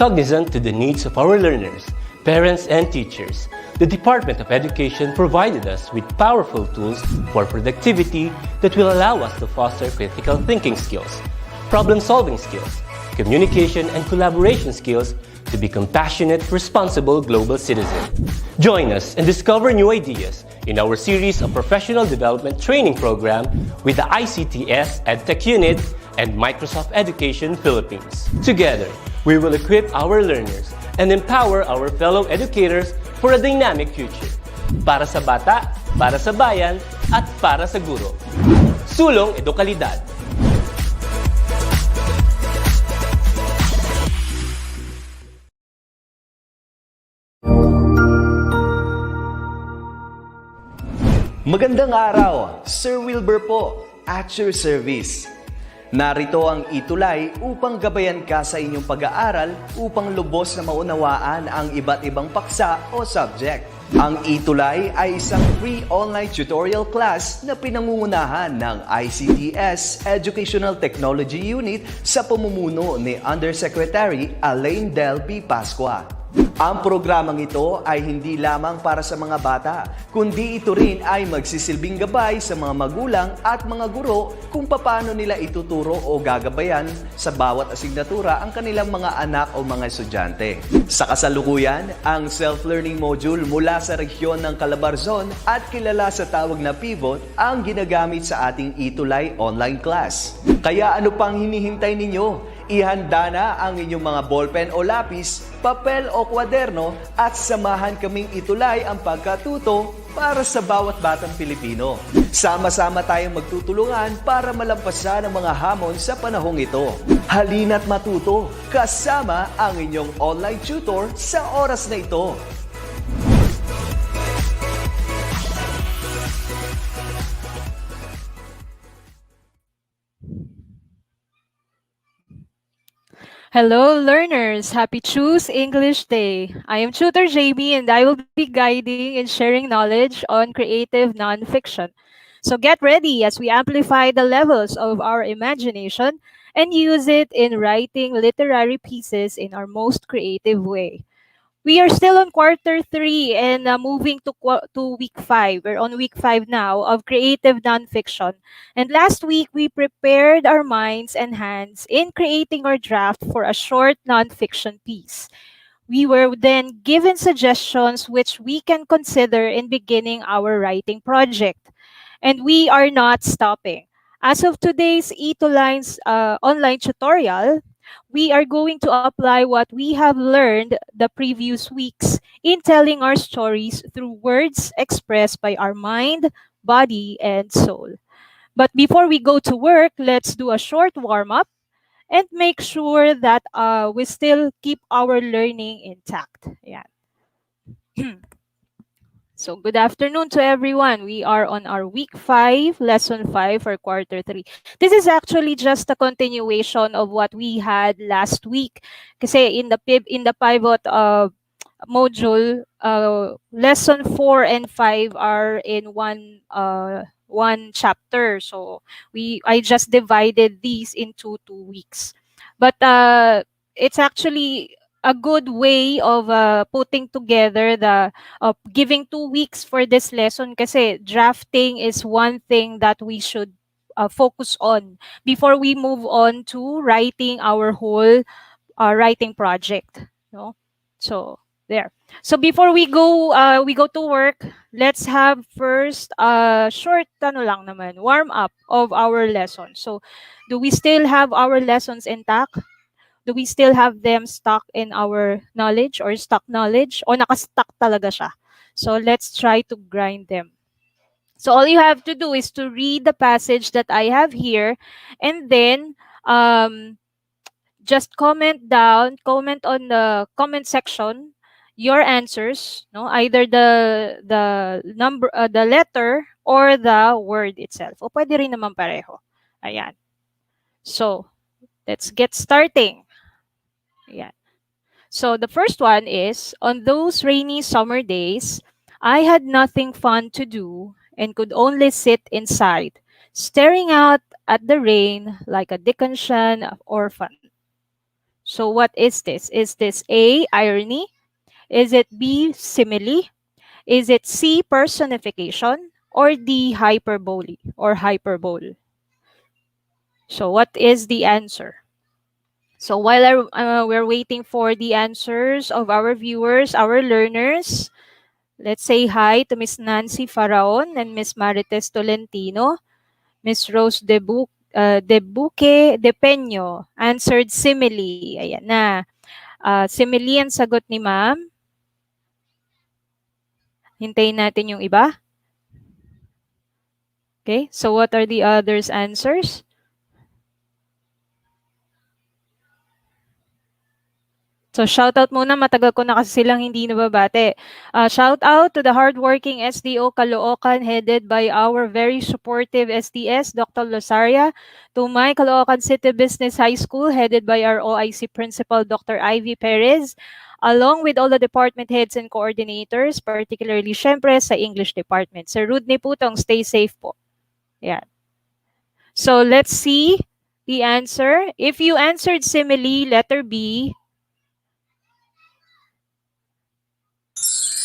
Cognizant to the needs of our learners, parents, and teachers, the Department of Education provided us with powerful tools for productivity that will allow us to foster critical thinking skills, problem-solving skills, communication and collaboration skills to be compassionate, responsible global citizens. Join us and discover new ideas in our series of professional development training program with the ICT's Edtech Unit and Microsoft Education Philippines. Together, we will equip our learners and empower our fellow educators for a dynamic future. Para sa bata, para sa bayan, at para sa guro. Sulong Edukalidad. Magandang araw, Sir Wilbur po, at your service. Narito ang ETUlay upang gabayan ka sa inyong pag-aaral upang lubos na maunawaan ang iba't ibang paksa o subject. Ang ETUlay ay isang free online tutorial class na pinangungunahan ng ICT's Educational Technology Unit sa pamumuno ni Undersecretary Elaine Del B. Pascua. Ang programang ito ay hindi lamang para sa mga bata, kundi ito rin ay magsisilbing gabay sa mga magulang at mga guro kung paano nila ituturo o gagabayan sa bawat asignatura ang kanilang mga anak o mga estudyante. Sa kasalukuyan, ang self-learning module mula sa rehiyon ng Calabarzon at kilala sa tawag na pivot ang ginagamit sa ating ETUlay online class. Kaya ano pang hinihintay ninyo? Ihanda na ang inyong mga ballpen o lapis, papel o kwaderno at samahan kaming itulay ang pagkatuto para sa bawat batang Pilipino. Sama-sama tayong magtutulungan para malampasan ang mga hamon sa panahong ito. Halina't matuto kasama ang inyong online tutor sa oras na ito. Hello learners! Happy Choose English Day! I am Tutor JB and I will be guiding and sharing knowledge on creative nonfiction. So get ready as we amplify the levels of our imagination and use it in writing literary pieces in our most creative way. We are still on quarter 3 and moving to week 5. We're on week 5 now of creative nonfiction. And last week, we prepared our minds and hands in creating our draft for a short nonfiction piece. We were then given suggestions which we can consider in beginning our writing project. And we are not stopping. As of today's ETUlay's online tutorial, we are going to apply what we have learned the previous weeks in telling our stories through words expressed by our mind, body, and soul. But before we go to work, let's do a short warm-up and make sure that we still keep our learning intact. Yeah. So good afternoon to everyone. We are on our week 5, lesson 5 for quarter 3. This is actually just a continuation of what we had last week. Kasi in the pivot module, lesson 4 and 5 are in one chapter. So I just divided these into 2 weeks. But it's actually a good way of putting together giving 2 weeks for this lesson kasi drafting is one thing that we should focus on before we move on to writing our whole writing project. No? So there. So before we go to work, let's have first a short warm up of our lesson. So do we still have our lessons intact? Do we still have them stuck in our knowledge or stock knowledge? O nakastuck talaga siya? So let's try to grind them. So all you have to do is to read the passage that I have here and then just comment on the comment section your answers, no? Either the number, the letter or the word itself. O pwede rin naman pareho. Ayan. So let's get starting. Yeah. So the first one is, on those rainy summer days, I had nothing fun to do and could only sit inside, staring out at the rain like a Dickensian orphan. So what is this? Is this A, irony? Is it B, simile? Is it C, personification? Or D, hyperbole or hyperbole? So what is the answer? So while we're waiting for the answers of our viewers, our learners, let's say hi to Miss Nancy Faraon and Miss Marites Tolentino. Miss Rose de Buque de Peño answered simile. Ayan na. Simile ang sagot ni ma'am. Hintayin natin yung iba. Okay, so what are the others' answers? So shout out muna, matagal ko na kasi silang hindi nababate. Shout out to the hardworking SDO Caloocan headed by our very supportive SDS, Dr. Losaria. To my Caloocan City Business High School headed by our OIC Principal, Dr. Ivy Perez. Along with all the department heads and coordinators, particularly syempre sa English Department. Sir Rudney Putong, stay safe po. Yeah. So let's see the answer. If you answered simile, letter B,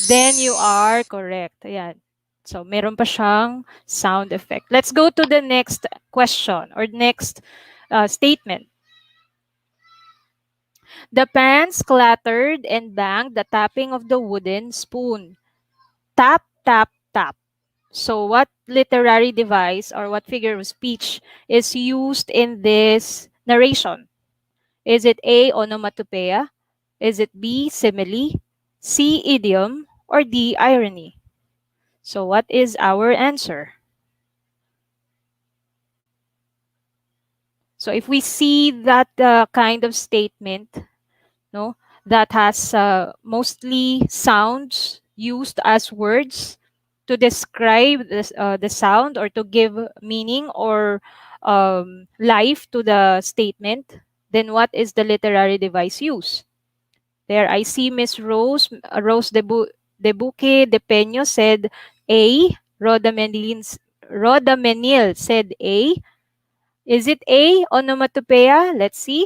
then you are correct. Ayan. So, meron pa siyang sound effect. Let's go to the next question or next statement. The pans clattered and banged the tapping of the wooden spoon. Tap, tap, tap. So, what literary device or what figure of speech is used in this narration? Is it A, onomatopoeia? Is it B, simile? C, idiom? Or D, irony? So what is our answer? So if we see that kind of statement, no, that has mostly sounds used as words to describe the sound or to give meaning or life to the statement, then what is the literary device used? There, I see Miss Rose de Buque de Peño said A. Roda Menil said A. Is it A, onomatopoeia? Let's see.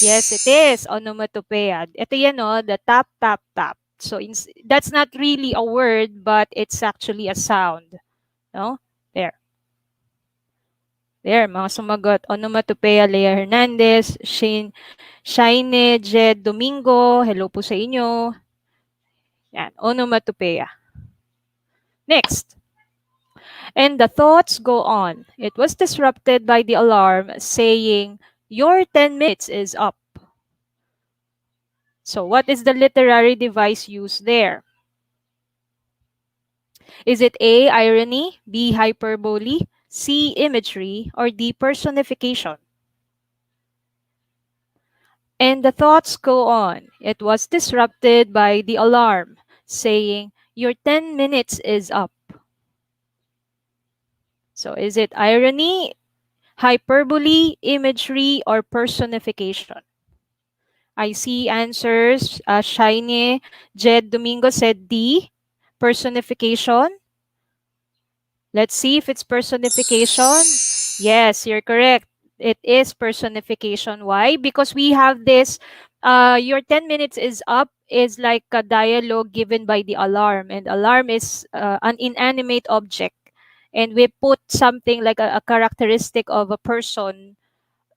Yes, it is onomatopoeia. Ito yan, no, the tap, tap, tap. So that's not really a word, but it's actually a sound. No? There. There, mga sumagot. Onomatopoeia, Lea Hernandez, Shine Jed Domingo, hello po sa inyo. Yan, onomatopoeia. Next. And the thoughts go on. It was disrupted by the alarm saying, your 10 minutes is up. So what is the literary device used there? Is it A, irony, B, hyperbole, C, imagery, or D, personification? And the thoughts go on. It was disrupted by the alarm saying, your 10 minutes is up. So is it irony, hyperbole, imagery, or personification? I see answers. Shiny Jed Domingo said D, personification. Let's see if it's personification. Yes, you're correct. It is personification. Why? Because we have this, your 10 minutes is up is like a dialogue given by the alarm. And alarm is an inanimate object. And we put something like a characteristic of a person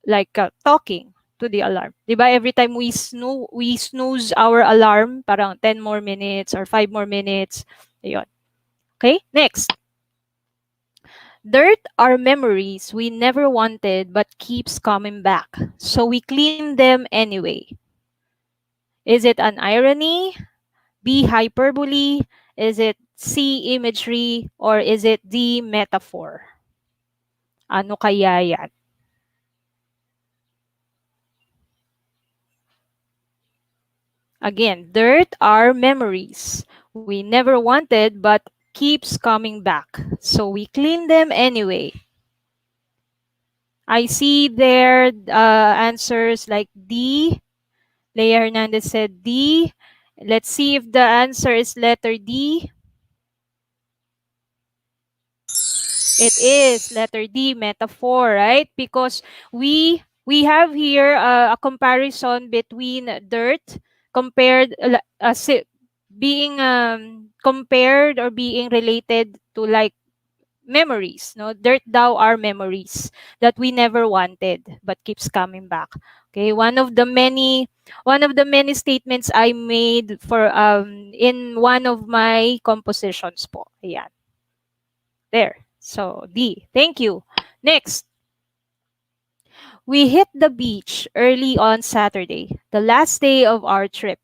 like talking to the alarm. Diba? Every time we snooze our alarm, parang 10 more minutes or 5 more minutes. Ayun. Okay, next. Dirt are memories we never wanted but keeps coming back. So we clean them anyway. Is it an irony? B, hyperbole? Is it C, imagery? Or is it D, metaphor? Ano kaya yan? Again, dirt are memories we never wanted but keeps coming back. So we clean them anyway. I see there answers like D. Leia Hernandez said D. Let's see if the answer is letter D. It is letter D, metaphor, right? Because we We have here a comparison between dirt compared being compared or being related to like memories, no? Dirt thou are memories that we never wanted but keeps coming back. Okay, one of the many statements I made for in one of my compositions po. Ayan. There. So D. Thank you. Next, we hit the beach early on Saturday, the last day of our trip.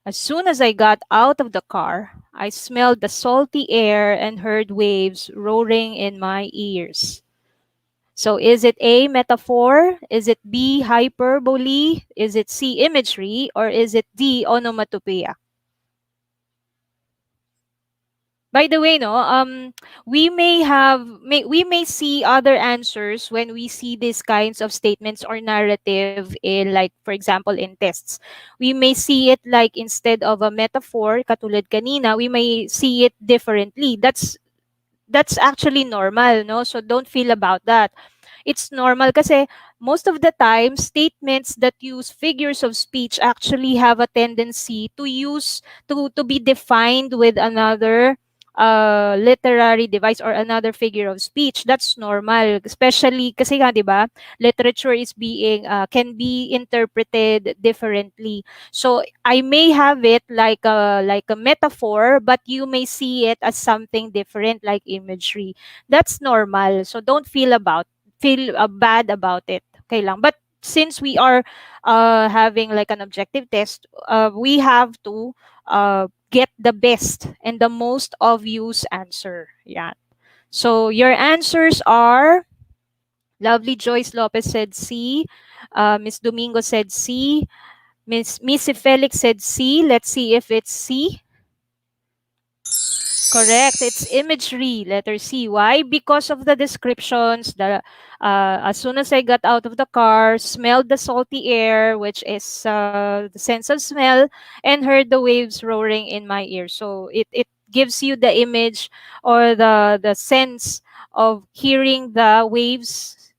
As soon as I got out of the car, I smelled the salty air and heard waves roaring in my ears. So is it A, metaphor? Is it B, hyperbole? Is it C, imagery? Or is it D, onomatopoeia? By the way, no, we may see other answers when we see these kinds of statements or narrative in, like, for example, in tests. We may see it like instead of a metaphor, katulad kanina, we may see it differently. That's actually normal, no? So don't feel about that. It's normal kasi most of the time statements that use figures of speech actually have a tendency to use to be defined with another literary device or another figure of speech. That's normal, especially kasi nga 'di ba, literature is being can be interpreted differently. So I may have it like a metaphor, but you may see it as something different like imagery. That's normal. So don't feel bad about it. Okay lang. But since we are having like an objective test, we have to get the best and the most obvious answer. Yeah. So your answers are Lovely Joyce Lopez said C. Miss Domingo said C. Missy Felix said C. Let's see if it's C. Correct. It's imagery, letter C. Why? Because of the descriptions. As soon as I got out of the car, smelled the salty air, which is the sense of smell, and heard the waves roaring in my ear. So it gives you the image or the sense of hearing the waves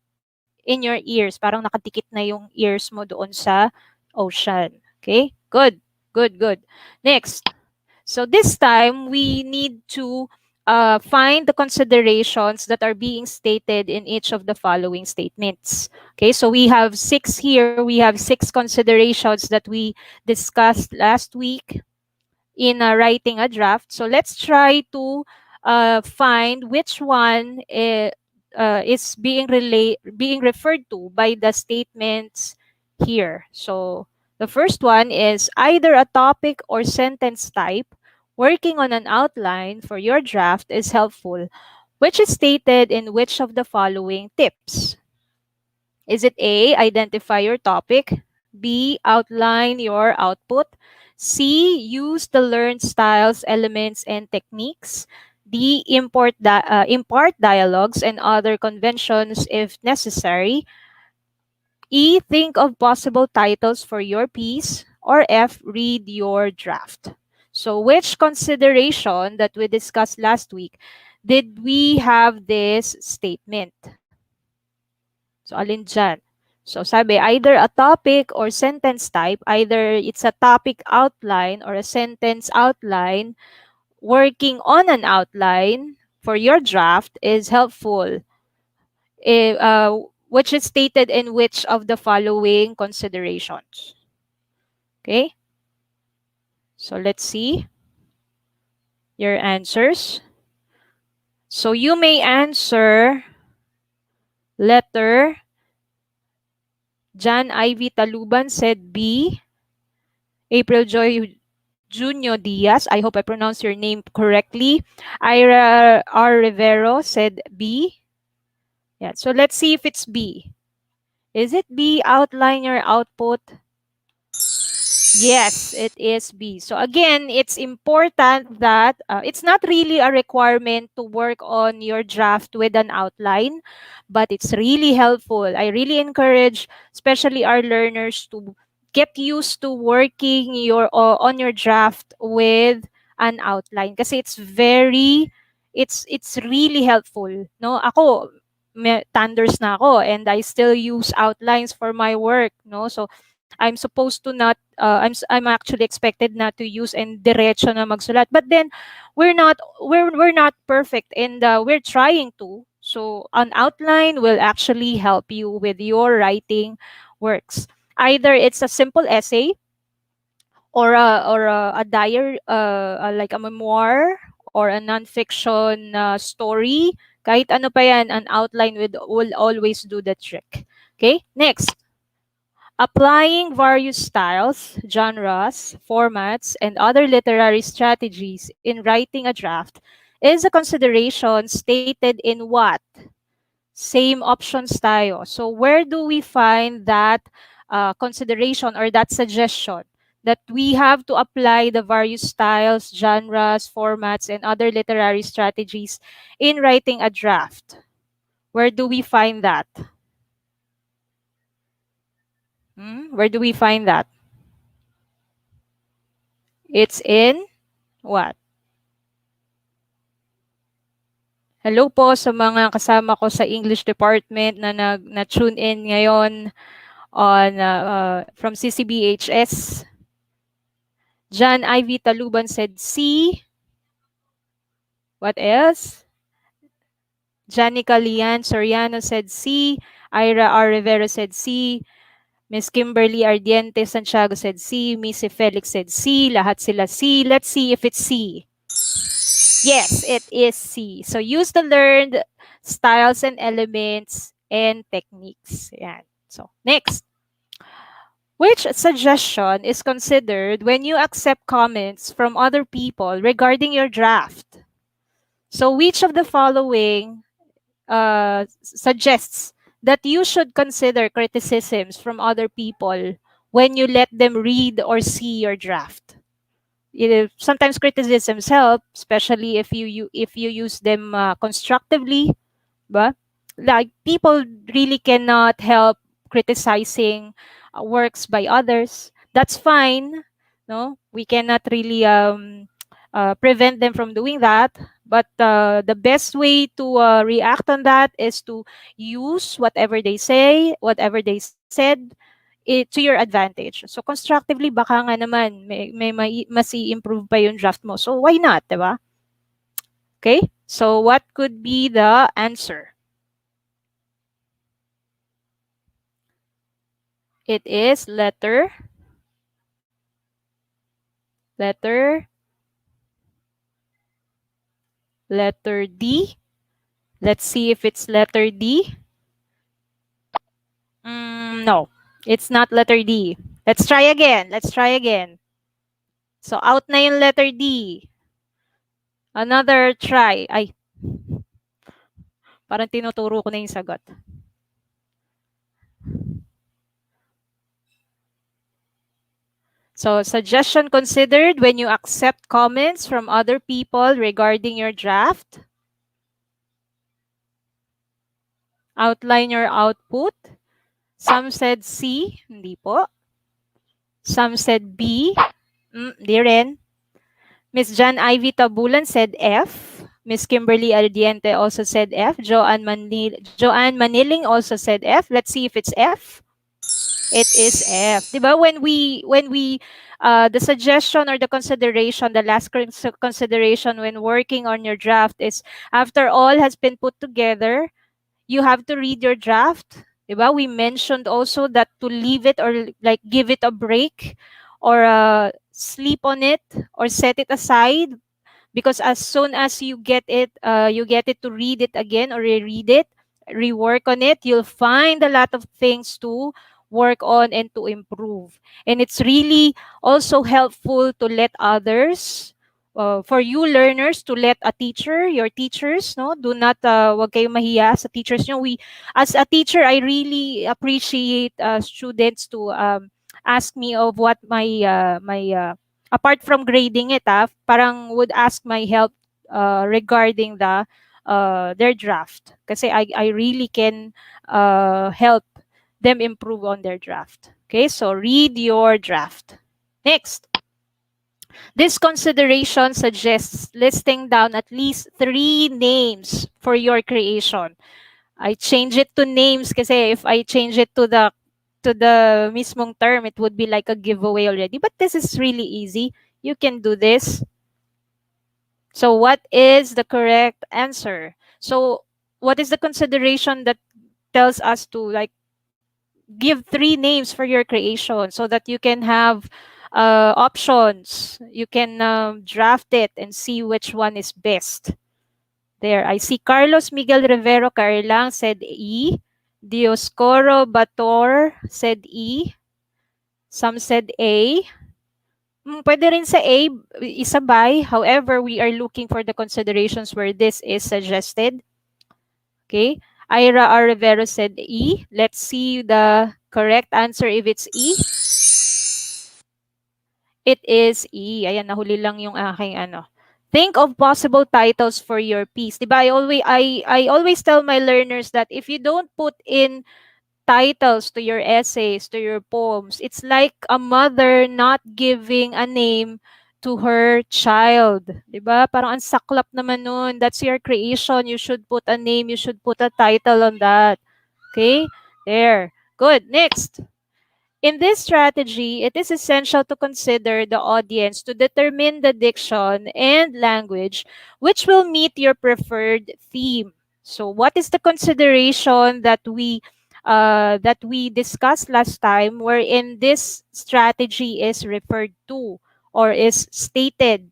in your ears. Parang nakadikit na yung ears mo doon sa ocean. Okay? Good. Good, good. Next. So this time, we need to find the considerations that are being stated in each of the following statements. Okay, so we have 6 here. We have 6 considerations that we discussed last week in writing a draft. So let's try to find which one is being referred to by the statements here. So the first one is either a topic or sentence type. Working on an outline for your draft is helpful, which is stated in which of the following tips? Is it A, identify your topic, B, outline your output, C, use the learned styles, elements, and techniques, D, impart dialogues and other conventions if necessary, E, think of possible titles for your piece, or F, read your draft. So which consideration that we discussed last week did we have this statement? So alin dyan? So sabi, either a topic or sentence type, either it's a topic outline or a sentence outline, working on an outline for your draft is helpful. Which is stated in which of the following considerations? Okay? So let's see your answers. So you may answer letter. Jan Ivy Taluban said B. April Joy Junio Diaz, I hope I pronounced your name correctly. Ira R. Rivero said B. Yeah, so let's see if it's B. Is it B, outline your output? Yes, it is B. So again, it's important that it's not really a requirement to work on your draft with an outline, but it's really helpful. I really encourage, especially our learners, to get used to working on your draft with an outline kasi it's really helpful. No, ako thunders na ako, and I still use outlines for my work, no? So I'm supposed to not I'm actually expected not to use and diretso na magsulat. But then we're not perfect, and we're trying to. So an outline will actually help you with your writing works. Either it's a simple essay, or a diary, like a memoir, or a nonfiction story. Kahit ano pa yan, an outline will always do the trick. Okay, next. Applying various styles, genres, formats, and other literary strategies in writing a draft is a consideration stated in what? Same options tayo. So where do we find that consideration or that suggestion that we have to apply the various styles, genres, formats, and other literary strategies in writing a draft? Where do we find that? Where do we find that? It's in what? Hello po sa mga kasama ko sa English department na tune in ngayon on from CCBHS. John Ivy Taluban said C. What else? Janica Lian Soriano said C. Ira R. Rivera said C. Miss Kimberly Ardiente Santiago said C. Missy Felix said C. Lahat sila C. Let's see if it's C. Yes, it is C. So use the learned styles and elements and techniques. Yan. So next. Which suggestion is considered when you accept comments from other people regarding your draft? So which of the following suggests that you should consider criticisms from other people when you let them read or see your draft? Sometimes criticisms help, especially if you use them constructively, but like people really cannot help criticizing works by others. That's fine, no, we cannot really prevent them from doing that, but the best way to react on that is to use whatever they say, whatever they said, to your advantage. So constructively, baka nga naman may mas i-improve pa yung draft mo. So why not, diba? Okay? So what could be the answer? It is letter D. Let's see if it's letter D. No, it's not letter D. Let's try again. So out na yung letter D. Another try. Ay, parang tinuturo ko na yung sagot. So suggestion considered when you accept comments from other people regarding your draft. Outline your output. Some said C, hindi po. Some said B, di rin. Miss Jan Ivy Tabulan said F. Miss Kimberly Ardiente also said F. Joanne Maniling also said F. Let's see if it's F. It is F. Diba? When we the suggestion or the consideration, the last consideration when working on your draft is after all has been put together, you have to read your draft. Diba? We mentioned also that to leave it or like give it a break or sleep on it or set it aside, because as soon as you get it to read it again or reread it, rework on it, you'll find a lot of things to work on and to improve. And it's really also helpful to let others, for you learners, to let your teachers, no, do not wag kayong mahiya sa teachers nyo. As a teacher, I really appreciate students to ask me of what my apart from grading it, parang would ask my help regarding their draft, kasi I really can help them improve on their draft. Okay, so read your draft. Next. This consideration suggests listing down at least 3 names for your creation. I change it to names kasi if I change it to the mismong term, it would be like a giveaway already. But this is really easy. You can do this. So what is the correct answer? So what is the consideration that tells us to like give three names for your creation so that you can have options. You can draft it and see which one is best. There, I see Carlos Miguel Rivero Carlang said E. Dioscoro Bator said E. Some said A. Pwede rin sa A, isabay. However, we are looking for the considerations where this is suggested. Okay. Ira R. Rivero said E. Let's see the correct answer if it's E. It is E. Ayan, nahuli lang yung aking ano. Think of possible titles for your piece. Diba? I always tell my learners that if you don't put in titles to your essays, to your poems, it's like a mother not giving a name to her child. Diba? Parang ang saklap naman nun. That's your creation. You should put a name. You should put a title on that. Okay? There. Good. Next. In this strategy, it is essential to consider the audience to determine the diction and language which will meet your preferred theme. So, what is the consideration that we discussed last time, wherein this strategy is referred to or is stated?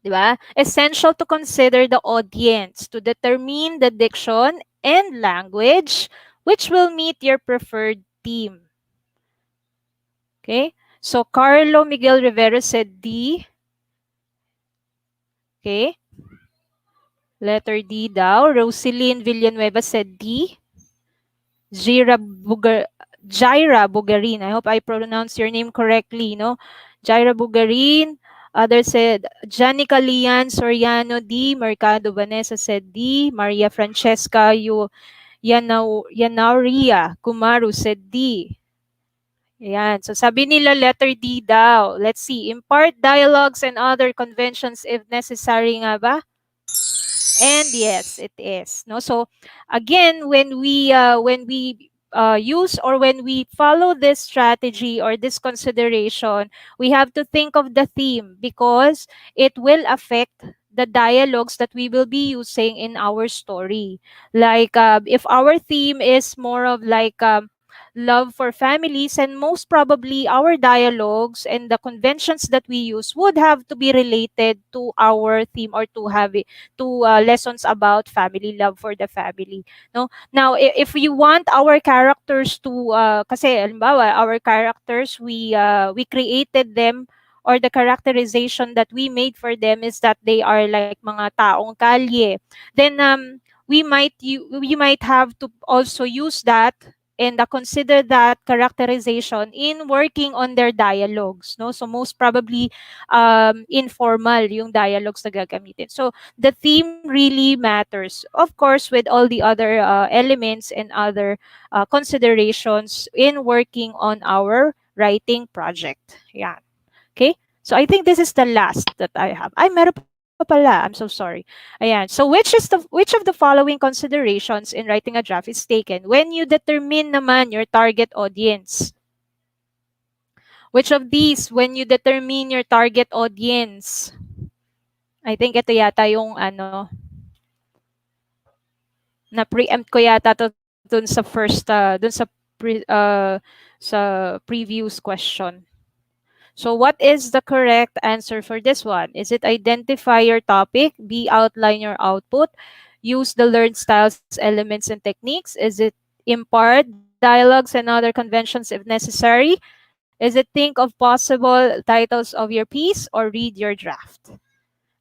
Diba? Essential to consider the audience to determine the diction and language which will meet your preferred theme. Okay? So, Carlo Miguel Rivera said D. Okay? Letter D daw. Roseline Villanueva said D. Jaira Bugarin. I hope I pronounced your name correctly, no? Jaira Bugarin. Others said Janica Lian Soriano D. Mercado Vanessa said D. Maria Francesca Yanauria Kumaru said D. Ayan. So sabi nila letter D daw. Let's see. Impart dialogues and other conventions if necessary nga ba? And yes, it is. No? So again, when we use or when we follow this strategy or this consideration, we have to think of the theme because it will affect the dialogues that we will be using in our story. Like if our theme is more of like love for families, and most probably our dialogues and the conventions that we use would have to be related to our theme or to have it, to lessons about family, love for the family. No, now if we want our characters to kasi halimbawa our characters we created them, or the characterization that we made for them is that they are like mga taong kalye, then we might have to also use that and consider that characterization in working on their dialogues, no? So most probably informal yung dialogues na gagamitin. So the theme really matters, of course, with all the other elements and other considerations in working on our writing project. Yeah. Okay? So I think this is the last that I have. Ay, meron pa pala. I'm so sorry. Ayan. So which of the following considerations in writing a draft is taken when you determine naman your target audience? Which of these when you determine your target audience? I think ito yata yung ano, na preempt ko yata to dun sa first sa previous question. So what is the correct answer for this one? Is it identify your topic, B, outline your output, use the learned styles, elements, and techniques? Is it impart dialogues and other conventions if necessary? Is it think of possible titles of your piece or read your draft?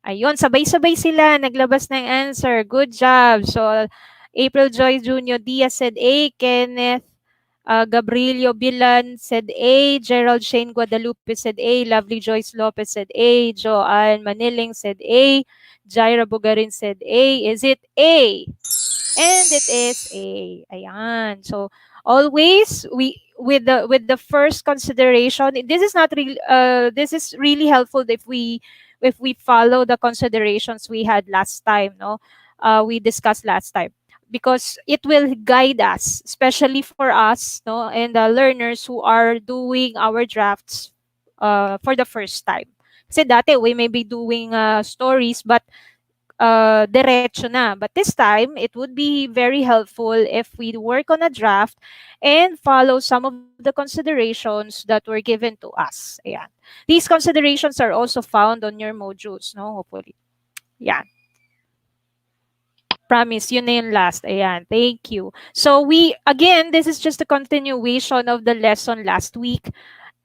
Ayun, sabay-sabay sila. Naglabas ng answer. Good job. So, April Joy Jr. Diaz said A. Kenneth Gabrielio Bilan said A. Gerald Shane Guadalupe said A. Lovely Joyce Lopez said A. Joanne Maniling said A. Jaira Bugarin said A. Is it A? And it is A. Ayan. So always with the first consideration, this is not really this is really helpful if we follow the considerations we had last time, no? We discussed last time. because it will guide us, especially for us, no, and the learners who are doing our drafts for the first time. Kasi dati we may be doing stories, but diretso na. But this time, it would be very helpful if we work on a draft and follow some of the considerations that were given to us. Ayan. These considerations are also found on your modules, no? Hopefully. Yeah. Promise, yun na yung last. Ayan. Thank you. So again, this is just a continuation of the lesson last week.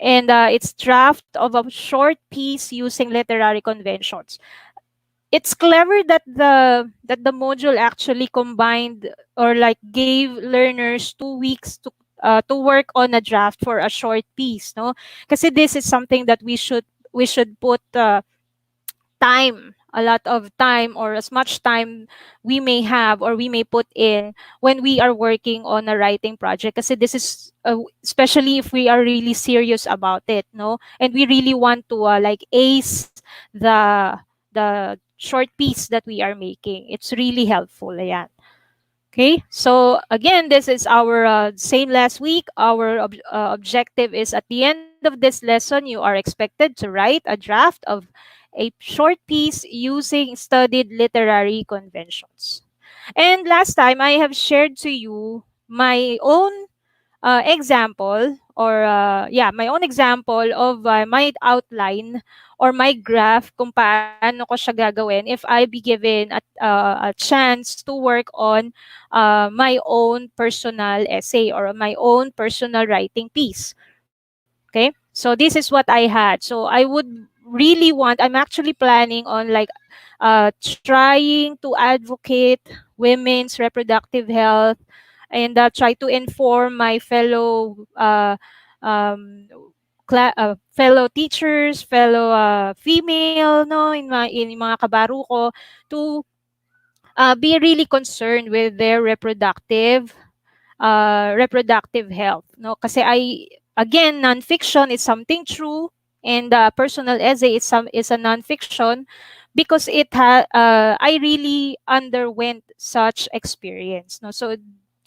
And it's draft of a short piece using literary conventions. It's clever that the module actually combined or like gave learners 2 weeks to work on a draft for a short piece, no? Kasi this is something that we should put time, a lot of time, or as much time we may have or we may put in when we are working on a writing project. Kasi this is especially if we are really serious about it, no, and we really want to like ace the short piece that we are making. It's really helpful. Ayan. Okay, so again, this is our same last week. Our objective is at the end of this lesson, you are expected to write a draft of a short piece using studied literary conventions. And last time, I have shared to you my own example, or my own example of my outline or my graph kung paano ko siya gagawin if I be given a chance to work on my own personal essay or my own personal writing piece. Okay, so this is what I had. So I would really want, I'm actually planning on like trying to advocate women's reproductive health and try to inform my um, fellow teachers, fellow female, no, in mga kabaro ko, to be really concerned with their reproductive health, no, kasi again, nonfiction is something true, and personal essay is a nonfiction because I really underwent such experience, no. So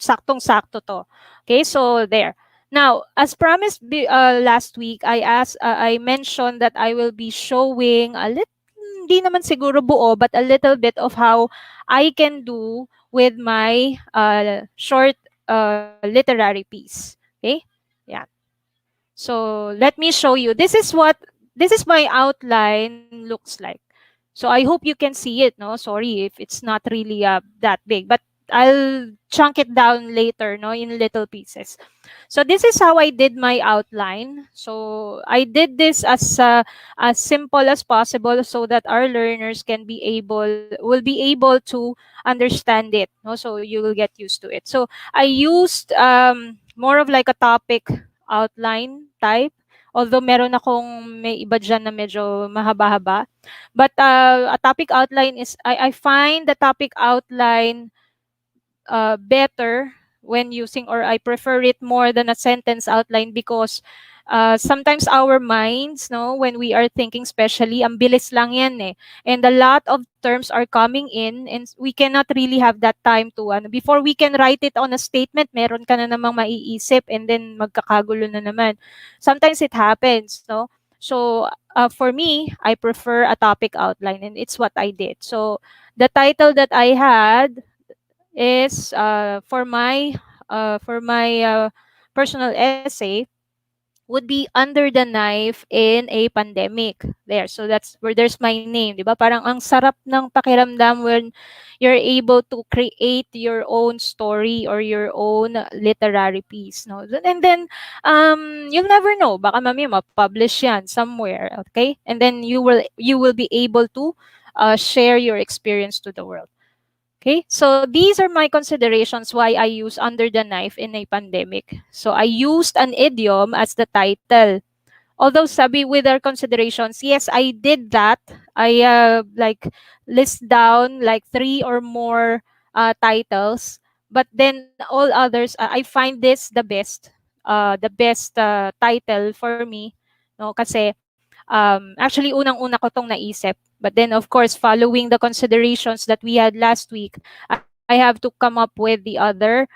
saktong sakto to. Okay, so there. Now, as promised last week, I mentioned that I will be showing a little, hindi naman siguro buo, but a little bit of how I can do with my short literary piece. Okay? Yeah. So let me show you. This is my outline looks like. So I hope you can see it. No, sorry if it's not really that big, but I'll chunk it down later, no, in little pieces. So this is how I did my outline. So I did this as simple as possible so that our learners will be able to understand it. No, so you will get used to it. So I used more of like a topic outline type. Although meron akong may iba dyan na medyo mahaba-haba. But a topic outline is, I find the topic outline better when using, or I prefer it more than a sentence outline, because sometimes our minds, no, when we are thinking, especially, ang bilis lang yan eh. And a lot of terms are coming in and we cannot really have that time to, before we can write it on a statement, meron ka na namang maiisip and then magkakagulo na naman. Sometimes it happens, no? So for me, I prefer a topic outline, and it's what I did. So the title that I had is for my personal essay would be Under the Knife in a Pandemic. There. So that's where there's my name, 'di ba? Parang ang sarap ng pakiramdam when you're able to create your own story or your own literary piece, no? And then you'll never know, baka mamaya ma-publish 'yan somewhere, okay? And then you will be able to share your experience to the world. Okay, so these are my considerations why I use Under the Knife in a Pandemic. So I used an idiom as the title. Although sabi with our considerations, yes, I did that. I like list down like 3 or more titles, but then all others, I find this the best title for me, no, kasi actually unang-una ko tong naisip. But then of course, following the considerations that we had last week, I have to come up with the other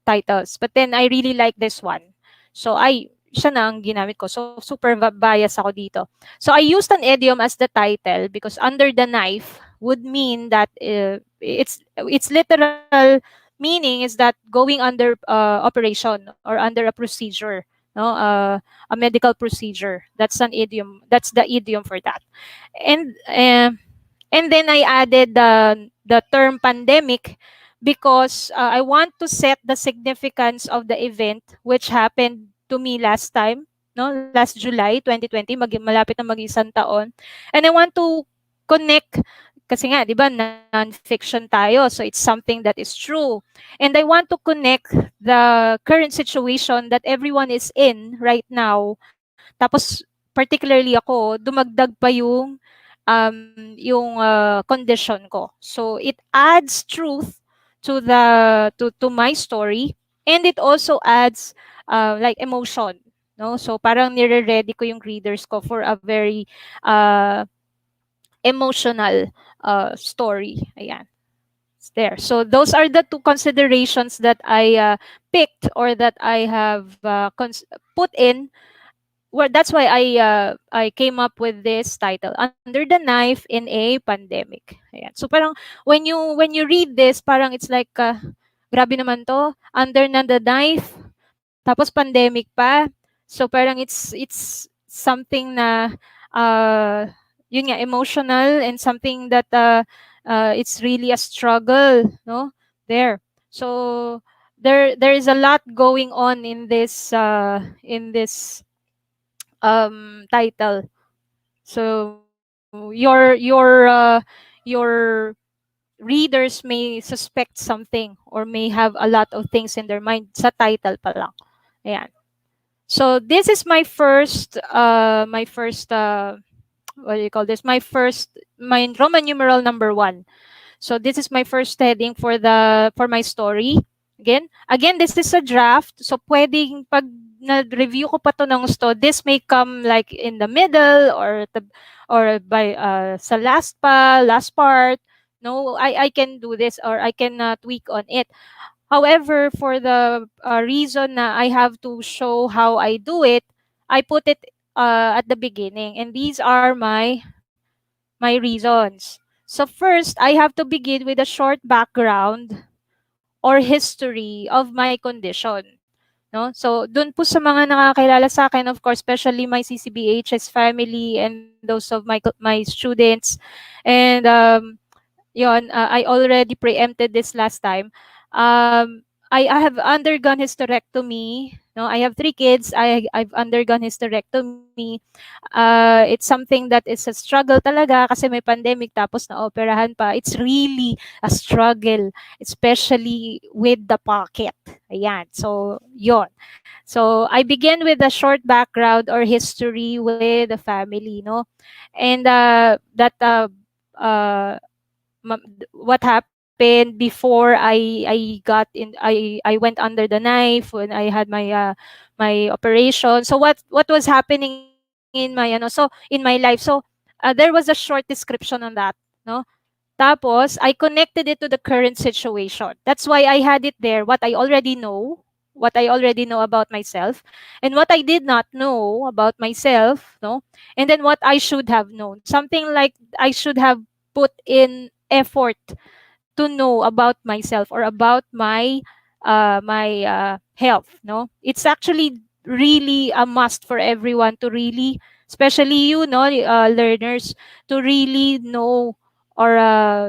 titles. But then I really like this one. So siya na ang ginamit ko. So super bias ako dito. So I used an idiom as the title because under the knife would mean that its literal meaning is that going under operation or under a procedure, no, a medical procedure. That's an idiom. That's the idiom for that. And and then I added the term pandemic because I want to set the significance of the event which happened to me last time, no, last July 2020, malapit na mag-isang taon. And I want to connect kasi nga, di ba, non-fiction tayo. So it's something that is true. And I want to connect the current situation that everyone is in right now. Tapos, particularly ako, dumagdag pa yung condition ko. So it adds truth to my story, and it also adds like emotion, no? So parang nire-ready ko yung readers ko for a very uh, emotional story. Ayan. It's there. So those are the two considerations that I picked or that I have put in. Well, that's why I came up with this title, Under the Knife in a Pandemic. Ayan. So parang when you read this, parang it's like grabe naman to, under na the knife, tapos pandemic pa. So parang it's something na yun nga, emotional, and something that it's really a struggle, no? There. So there is a lot going on in this title. So your readers may suspect something or may have a lot of things in their mind sa title pa lang. Ayan. So this is my first what do you call this? My Roman numeral number 1. So this is my first heading for my story. Again, this is a draft. So pwedeng pag na-review ko pa to ng gusto, this may come like in the middle or by sa last part. No, I can do this or I can tweak on it. However, for the reason na I have to show how I do it, I put it at the beginning, and these are my reasons. So first, I have to begin with a short background or history of my condition. No? So, dun po sa mga nakakilala sa akin, of course, especially my CCBHS family and those of my students. And I already preempted this last time. I have undergone hysterectomy. No, I have 3 kids. I've undergone hysterectomy. It's something that is a struggle talaga kasi may pandemic tapos na-operahan pa. It's really a struggle, especially with the pocket. Ayan. So, yon. So, I begin with a short background or history with the family, no? And uh, what happened before I got in I went under the knife when I had my operation. So what was happening in my life. So there was a short description on that, no? Tapos I connected it to the current situation. That's why I had it there, what I already know about myself, and what I did not know about myself, no? And then what I should have known. Something like I should have put in effort to know about myself or about my health, no? It's actually really a must for everyone to really, especially learners, to really know or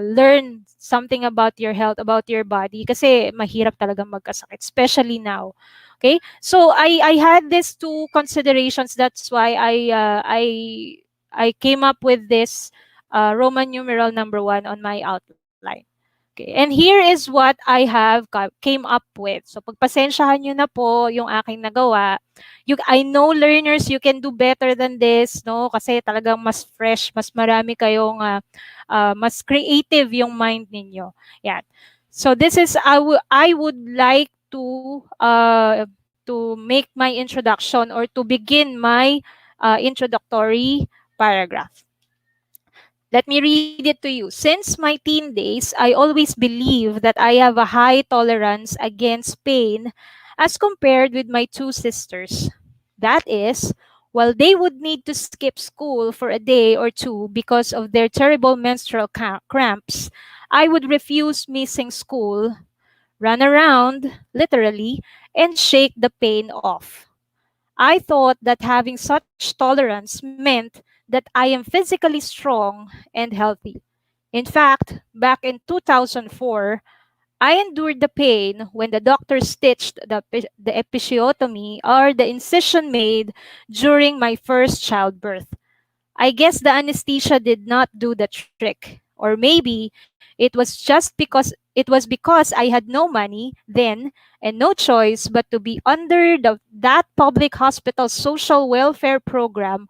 learn something about your health, about your body, kasi mahirap talagang magkasakit, especially now. Okay, so I had these 2 considerations. That's why I came up with this Roman numeral number 1 on my outline. Okay, and here is what I have came up with. So pagpasensyahan nyo na po yung aking nagawa. I know, learners, you can do better than this, no? Kasi talagang mas fresh, mas marami kayong mas creative yung mind ninyo. Yan. So this is I would like to make my introduction or to begin my introductory paragraph. Let me read it to you. Since my teen days, I always believe that I have a high tolerance against pain as compared with my two sisters. That is, while they would need to skip school for a day or two because of their terrible menstrual cramps, I would refuse missing school, run around, literally, and shake the pain off. I thought that having such tolerance meant that I am physically strong and healthy. In fact, back in 2004, I endured the pain when the doctor stitched the episiotomy or the incision made during my first childbirth. I guess the anesthesia did not do the trick. Or maybe it was because I had no money then and no choice but to be under that public hospital social welfare program,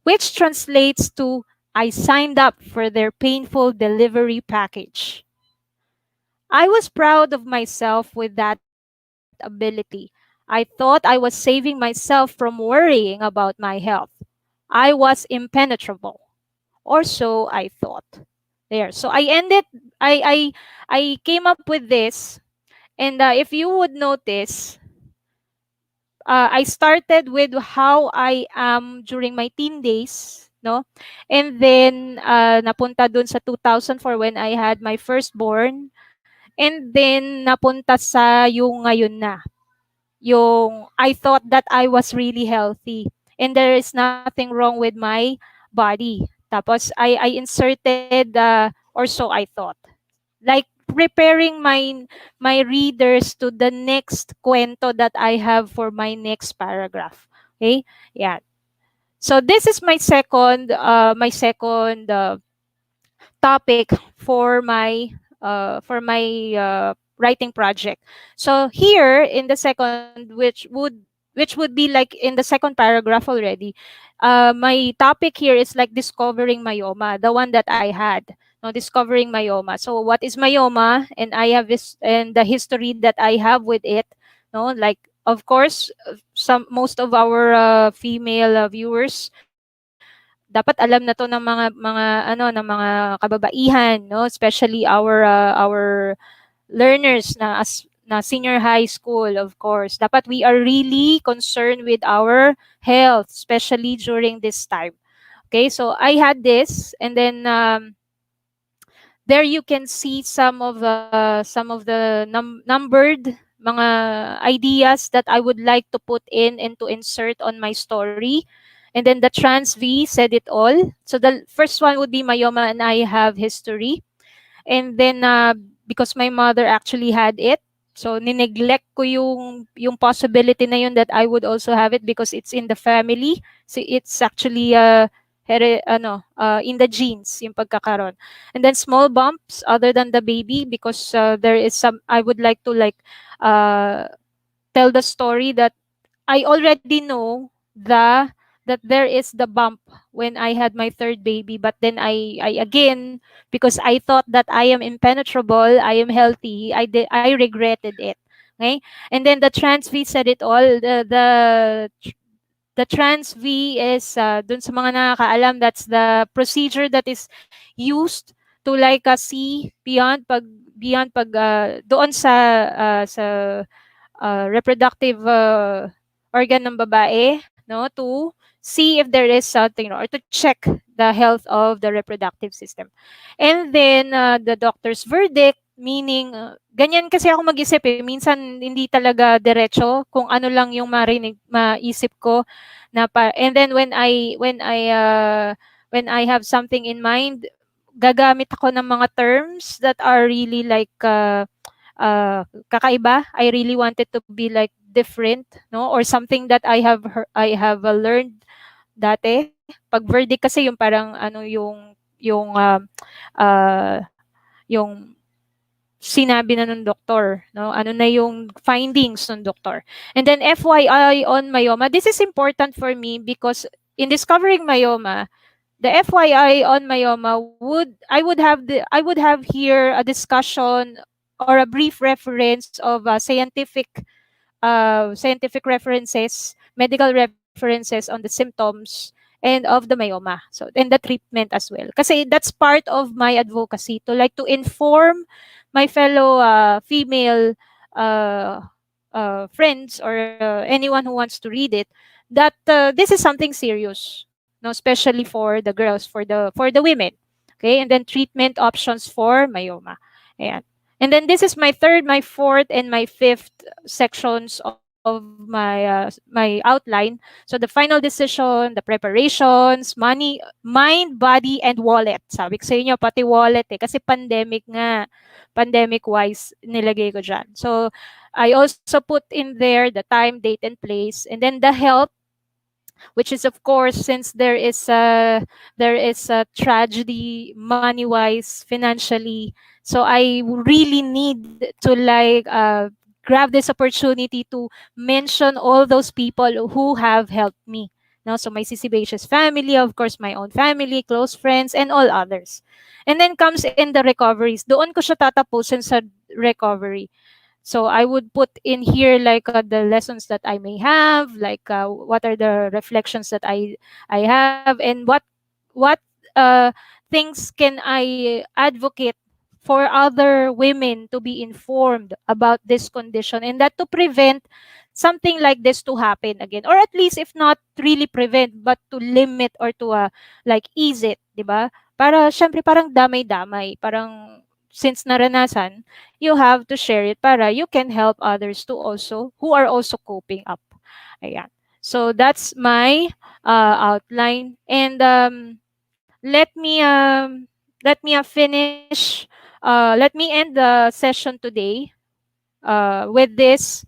which translates to I signed up for their painful delivery package. I was proud of myself with that ability. I thought I was saving myself from worrying about my health. I was impenetrable, or so I thought. There. So I ended. I came up with this, and if you would notice, I started with how I am during my teen days, no? And then napunta dun sa 2004 when I had my firstborn. And then napunta sa yung ngayon na. Yung I thought that I was really healthy and there is nothing wrong with my body. Tapos I inserted or so I thought. Like preparing my readers to the next kwento that I have for my next paragraph. Okay? Yeah. So this is my second topic for my writing project. So here in the second, which would be like in the second paragraph already, my topic here is like discovering myoma, the one that I had. No, discovering myoma. So what is myoma? And I have this and the history that I have with it. No, like of course, some most of our female viewers dapat alam na to ng mga kababaihan, no, especially our learners na senior high school. Of course dapat we are really concerned with our health, especially during this time. Okay, so I had this, and then there you can see some of the numbered mga ideas that I would like to put in and to insert on my story. And then the trans V said it all. So the first one would be myoma and I have history. And then because my mother actually had it, so nineglect ko yung possibility na yun that I would also have it because it's in the family. So it's actually in the genes yung pagkakaroon. And then small bumps other than the baby because there is some I would like to uh, tell the story that I already know that there is the bump when I had my third baby, but then I again, because I thought that I am impenetrable, I am healthy, I regretted it. Okay, and then the trans V said it all. The trans V is dun sa mga nakakaalam, that's the procedure that is used to like see beyond pag doon sa reproductive organ ng babae, no, to see if there is something, or to check the health of the reproductive system. And then the doctor's verdict, meaning ganyan kasi ako mag-isip minsan hindi talaga diretso kung ano lang yung maisip ko and then when I have something in mind, gagamit ako ng mga terms that are really like kakaiba. I really wanted to be like different, no, or something that I have learned dati. Pag verdict kasi yung parang ano yung sinabi na ng doktor, no, ano na yung findings ng doktor. And then FYI on myoma, this is important for me because in discovering myoma, the FYI on myoma I would have here a discussion or a brief reference of scientific references, medical references on the symptoms and of the myoma. So, and the treatment as well. Kasi that's part of my advocacy to like to inform my fellow female uh, friends or anyone who wants to read it that this is something serious, no, especially for the girls, for the women. Okay, and then treatment options for myoma. Ayan. And then this is my third, my fourth, and my fifth sections of my outline. So the final decision, the preparations, money, mind, body, and wallet. Sabi ko sa inyo, pati wallet kasi pandemic nga. Pandemic-wise, nilagay ko dyan. So I also put in there the time, date, and place. And then the help, which is of course, since there is a tragedy money wise, financially, so I really need to like grab this opportunity to mention all those people who have helped me. No, so my CCBHS family, of course, my own family, close friends, and all others. And then comes in the recoveries. Doon ko siya tatapusin sa recovery. So I would put in here like the lessons that I may have, like what are the reflections that I have, and what things can I advocate for other women to be informed about this condition, and that to prevent something like this to happen again, or at least if not really prevent, but to limit or to like ease it, di ba? Para syempre parang damay-damay, parang since naranasan, you have to share it para you can help others to also who are also coping up. Ayan. So that's my outline, and let me finish. Let me end the session today with this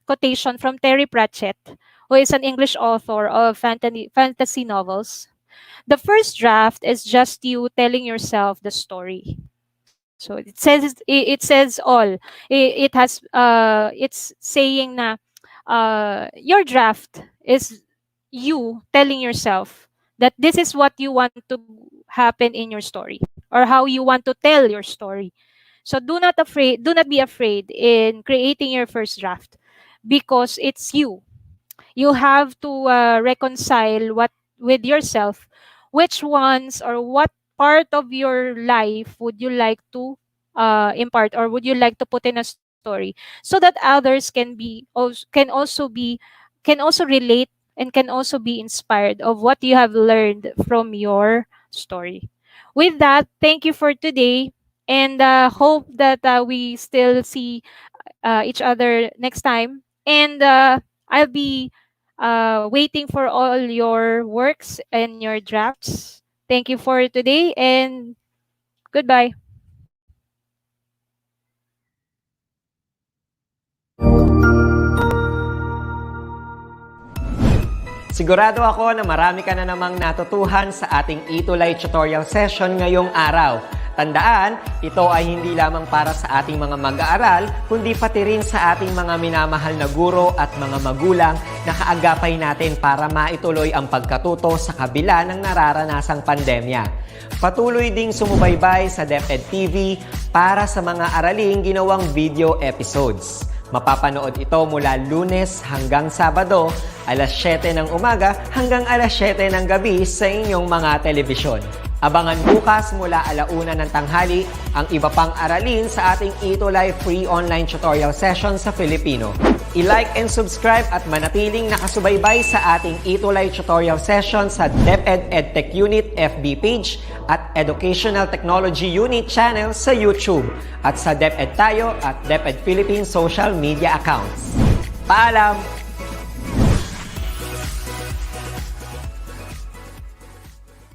quotation from Terry Pratchett, who is an English author of fantasy novels. The first draft is just you telling yourself the story. So it says all. It has it's saying na your draft is you telling yourself that this is what you want to happen in your story, or how you want to tell your story. So do not be afraid in creating your first draft, because it's you. You have to reconcile what with yourself, which ones or what part of your life would you like to impart, or would you like to put in a story, so that others can also relate and can also be inspired of what you have learned from your story. With that, thank you for today, and hope that we still see each other next time. And I'll be waiting for all your works and your drafts. Thank you for today, and goodbye. Sigurado ako na marami ka na namang natutuhan sa ating ETUlay tutorial session ngayong araw. Tandaan, ito ay hindi lamang para sa ating mga mag-aaral, kundi pati rin sa ating mga minamahal na guro at mga magulang na kaagapay natin para maituloy ang pagkatuto sa kabila ng nararanasang pandemya. Patuloy ding sumubaybay sa DepEd TV para sa mga araling ginawang video episodes. Mapapanood ito mula Lunes hanggang Sabado, alas 7 ng umaga hanggang alas 7 ng gabi sa inyong mga telebisyon. Abangan bukas mula 1:00 ng tanghali ang iba pang aralin sa ating ETUlay free online tutorial session sa Filipino. I-like and subscribe at manatiling nakasubaybay sa ating ETUlay tutorial session sa DepEd Edtech Unit FB page at Educational Technology Unit channel sa YouTube at sa DepEd Tayo at DepEd Philippines social media accounts. Paalam!